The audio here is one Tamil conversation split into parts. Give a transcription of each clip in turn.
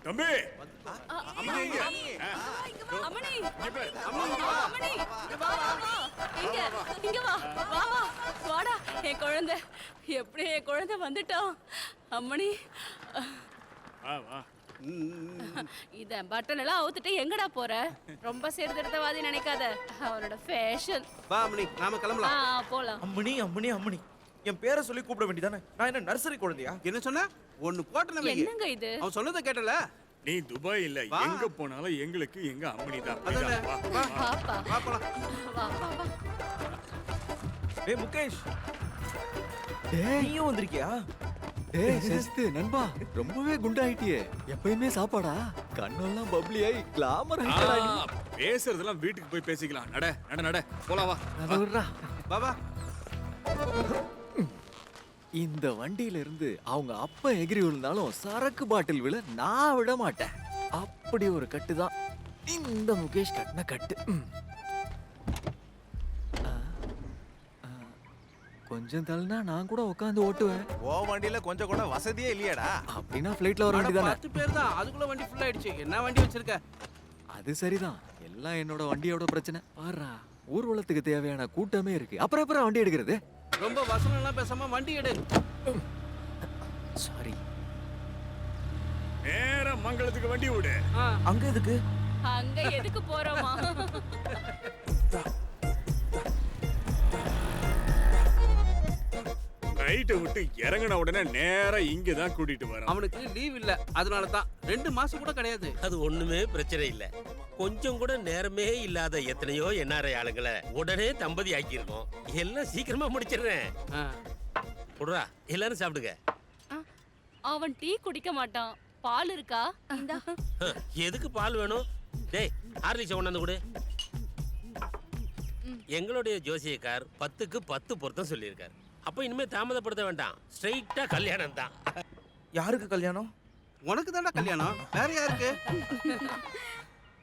தம்பி அம்மணி அம்மணி அம்மணி வா வா வா இங்க வா வா வா வாடா என் குழந்தை எப்படி என் குழந்தை வந்துட்டோம் அம்மணி வா வா இத பட்டன் எல்லாம் அவுத்துட்டு எங்கடா போற ரொம்ப சேர்த்திருத்தவாதி நினைக்காத அவனோட ஃபேஷன் வா அம்மணி நாம கிளம்பலாம் போலாம் அம்மணி அம்மணி அம்மணி என் பேரை சொல்லி கூப்பிட வேண்டியதானே? நான் என்ன நர்சரி குழந்தையா? என்ன சொன்ன ஒன்னு போட்டனவே என்னங்க இது அவன் சொன்னதை கேட்டல நீ துபாய் இல்ல எங்க போனாலும் எங்களுக்கு எங்க அம்மணி தான் அதானே வா பாப்பா வா போலாம் வா வா வா டேய் முகேஷ், நீயும் வந்திருக்கியா? ஏய் செஸ்து நண்பா ரொம்பவே குண்டாயிட்டியே. எப்பயுமே சாப்பாடா? கண்ணெல்லாம் பப்ளி ஆயி கிளாமர் ஆயிட்டடா நீ. பேசுறதெல்லாம் வீட்டுக்கு போய் பேசிக்கலாம். நட நட நட போலாம் வா. அதோடா வா வா இந்த வண்டியில இருந்து அவங்க அப்பா எகிரி விழுந்தாலும் சரக்கு பாட்டில் விழ நான் விட மாட்டேன். அப்படி ஒரு கட்டு தான் இந்த முகேஷ் கட்டின கட்டு. கொஞ்சம் தள்ளினா நான் கூட உட்காந்து ஓட்டுவேன். ஓ வண்டியில கொஞ்சம் கூட வசதியே இல்லையாடா? அப்படின்னா ஃப்ளைட்ல வர வேண்டியதானே? 10 பேர் தான் அதுக்குள்ள வண்டி ஃபுல் ஆயிடுச்சு. என்ன வண்டி வச்சிருக்க? அது சரிதான், எல்லாம் என்னோட வண்டியோட பிரச்சனை. பாருடா, ஊர்வலத்துக்கு தேவையான கூட்டமே இருக்கு. அப்புறம் அப்புறம் வண்டி எடுக்கிறது. ரொம்ப வசனம் எல்லாம் பேசாம வண்டி எடு. சாரி. நேரா மங்களத்துக்கு வண்டி விடு. அங்க எதுக்கு? அங்க எதுக்கு போறோமா? ரைட்டை விட்டு இறங்கின உடனே நேரா இங்க தான் கூட்டிட்டு வரோம். அவனுக்கு லீவ் இல்ல, அதனால தான் 2 மாசம் கூட கிடையாது. அது ஒண்ணுமே பிரச்சனை இல்ல. கொஞ்சம் கூட நேரமே இல்லாத எத்தனையோ என்ஆர்ஐ ஆளுங்களை உடனே தம்பதி ஆக்கியிருக்கோம். எல்லாம் சீக்கிரமா முடிச்சிடுறேன். புடுறா, எல்லாரும் சாப்பிடுங்க. அவன் டீ குடிக்க மாட்டான். பால் இருக்கா? இந்தா. எதுக்கு பால் வேணும்? டேய் ஹார்லிக்ஸ் கொண்டாந்து கொடு. எங்களுடைய ஜோசியக்கார் 10க்கு 10 பொருத்தம் சொல்லியிருக்காரு. அப்ப இனிமே தாமதப்படுத்த வேண்டாம், ஸ்ட்ரைட்டா கல்யாணம் தான். யாருக்கு கல்யாணம்? உனக்கு தான்டா கல்யாணம், வேற யாருக்கு?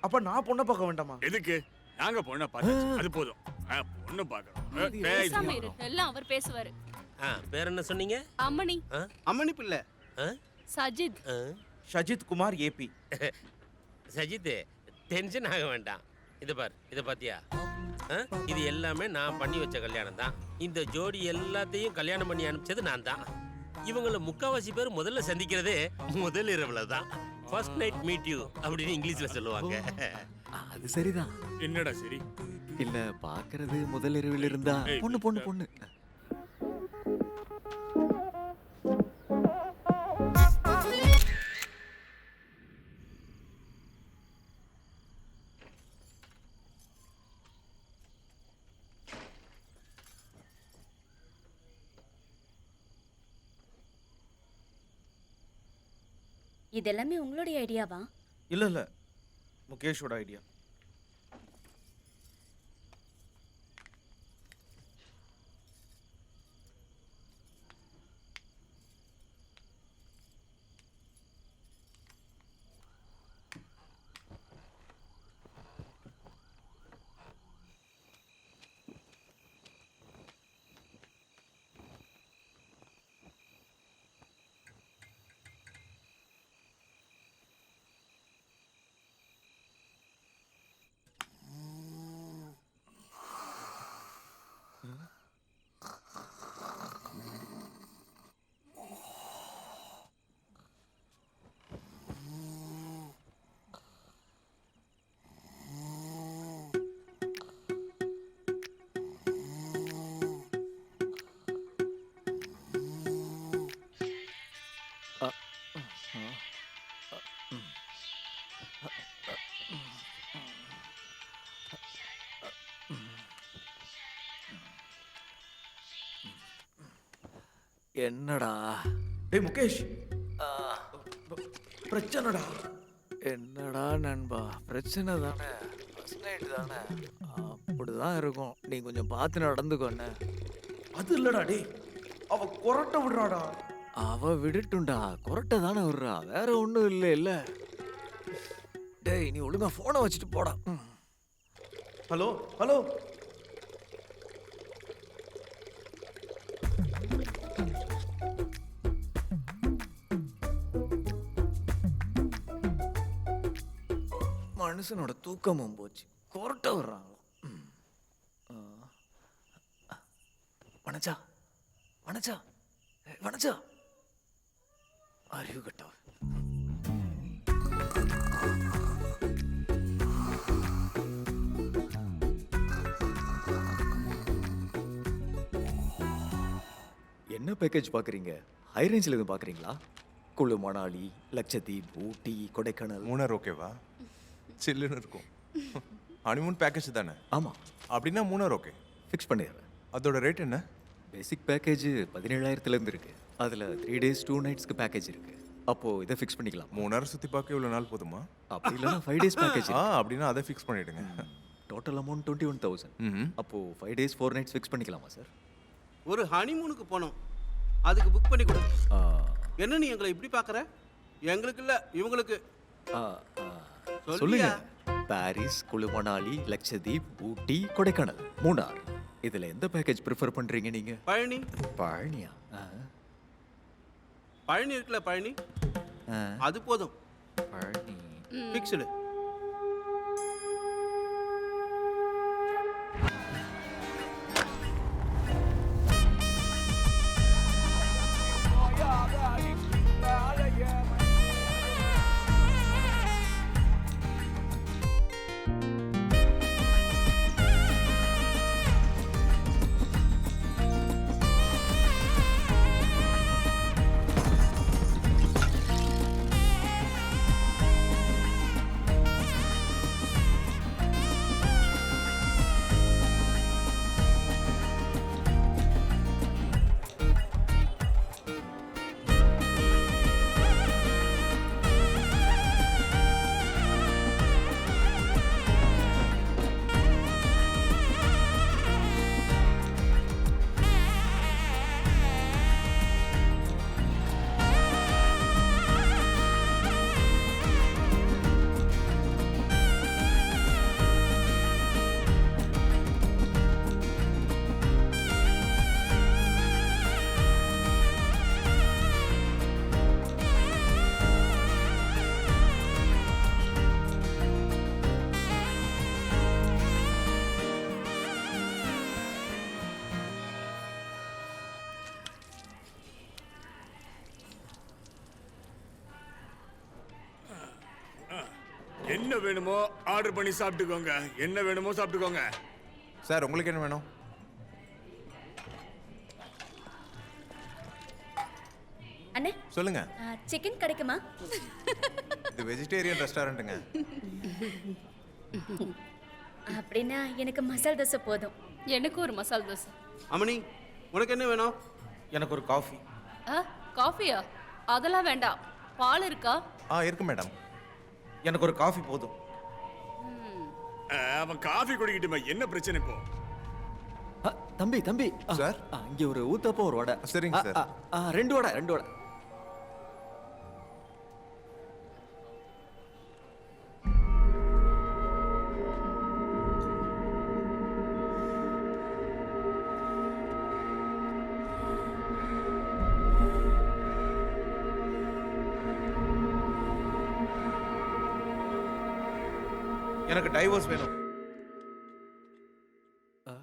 அப்ப நான் பொண்ணை பார்க்க வேண்டாமா? எதுக்கு? நாங்க பொண்ணை பார்த்தாச்சு, அது போதும். பொண்ணு பார்க்கணும். பேசாம இரு, எல்லாம் அவர் பேசுவாரு. பேர் என்ன சொன்னீங்க? அம்மணி. அம்மணி பிள்ளை. சஜித். ஷஜித் குமார் ஏபி. சஜித், டென்ஷன் ஆக வேண்டாம். இத பார், இத பாத்தியா? இது எல்லாமே நான் பண்ணி வச்ச கல்யாணம் தான். இந்த ஜோடி எல்லாத்தையும் கல்யாணம் பண்ணி அனுப்பிச்சது நான் தான். இவங்கள முக்காவாசி பேர் முதல்ல சந்திக்கிறதே முதல் இரவுல தான். ஃபர்ஸ்ட் நைட் மீட் யூ அப்படின்னு இங்கிலீஷ்ல சொல்லுவாங்க. அது சரிதான். என்னடா சரி? இல்ல பாக்குறது முதல் இரவில் இருந்தா பொண்ணு பொண்ணு பொண்ணு. இதெல்லாமே உங்களுடைய ஐடியாவா? இல்ல இல்ல, முகேஷோட ஐடியா. என்னடா? டேய் முகேஷ், பிரச்சனைடா. என்னடா நண்பா, பிரச்சனை தானே, ஃபர்ஸ்ட் நைட் தானே, அப்படிதான் இருக்கும். நீ கொஞ்சம் பார்த்து நடந்துக்கோண்ணே. அது இல்லடா டேய், அவ கொரட்டை விடுறாடா. அவ விடட்டும்டா, கொரட்டை தானே விடுறா, வேற ஒன்றும் இல்லை. இல்லை டேய், நீ ஒழுங்கா ஃபோனை வச்சுட்டு போடா. ஹலோ ஹலோ, மனுஷனோட தூக்கமும் போச்சு கொரட்ட வர்றாங்க. வனஜா வனஜா வனஜா அறிவு கட்டவ. என்ன பேக்கேஜ் பார்க்குறீங்க? ஹை ரேஞ்சில் எதுவும் பார்க்குறீங்களா? குழு மணாலி, லட்சத்தீப், ஊட்டி, கொடைக்கானல். மூணார் ஓகேவா? சில்லுன்னு இருக்கும். ஹனிமூன் பேக்கேஜ் தானே? ஆமாம், அப்படின்னா மூணார் ஓகே. ஃபிக்ஸ் பண்ணிடுறேன். அதோட ரேட் என்ன? பேசிக் பேக்கேஜ் 17,000 இருக்கு. அதில் 3 days 2 nights பேக்கேஜ் இருக்கு. அப்போது இதை ஃபிக்ஸ் பண்ணிக்கலாம். மூணார் சுற்றி பார்க்க இவ்வளோ நாள் போதுமா? அப்படி இல்லைன்னா 5 days பேக்கேஜ். அப்படின்னா அதை ஃபிக்ஸ் பண்ணிவிடுங்க. Total amount 21,000. அப்போது 5 days 4 nights ஃபிக்ஸ் பண்ணிக்கலாமா சார்? ஒரு ஹனிமூனுக்கு போனோம், அதுக்கு புக் பண்ணி கொடு. ஆ, என்ன நீ எங்களை இப்படி பார்க்குற? எங்களுக்கு இல்லை, இவங்களுக்கு. ஆ, ஆ. சொல்லுங்க. சொல்லியா? பாரிஸ், குழு மணாலி, லட்சத்தீப், ஊட்டி, கொடைக்கானல், மூணார். இதில் எந்த பேக்கேஜ் ப்ரிஃபர் பண்ணுறீங்க நீங்கள்? பழனி. பழனியா? ஆ, பழனி இருக்குல்ல, பழனி, ஆ, அது போதும். பழனி. ஃபிக்ஸ்டு. என்ன வேணுமோ ஆர்டர் பண்ணி சாப்பிட்டுக்கோங்க. என்ன வேணுமோ சாப்பிட்டுக்கோங்க. சார் உங்களுக்கு என்ன வேணும்? அண்ணே சொல்லுங்க. சிக்கன் கிடைக்குமா? இது வெஜிடேரியன் ரெஸ்டாரண்ட்டுங்க. அப்படின்னா எனக்கு மசால் தோசை போதும். எனக்கு ஒரு மசால் தோசை. அம்மணி, உனக்கு என்ன வேணும்? எனக்கு ஒரு காஃபி. காஃபியா? அதெல்லாம் வேண்டாம். பால் இருக்கா? இருக்கு மேடம். எனக்கு ஒரு காஃபி போதும். அவன் காஃபி குடிக்கிட்டுமா, என்ன பிரச்சனை இப்போ? ஆ, தம்பி தம்பி. சார்? இங்கே ஒரு ஊத்தப்பம் ஒரு வடை. சரிங்க சார். 2 வடை 2 வடை. எனக்கு டைவோர்ஸ் வேணும். ஆ?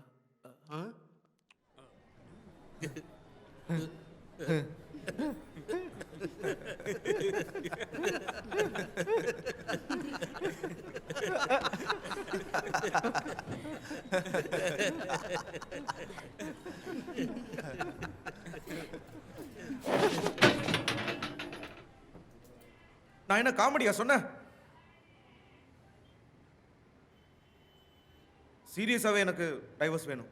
நான் என்ன காமெடியா சொன்னேன்? சீரியஸாவே எனக்கு டைவர்ஸ் வேணும்.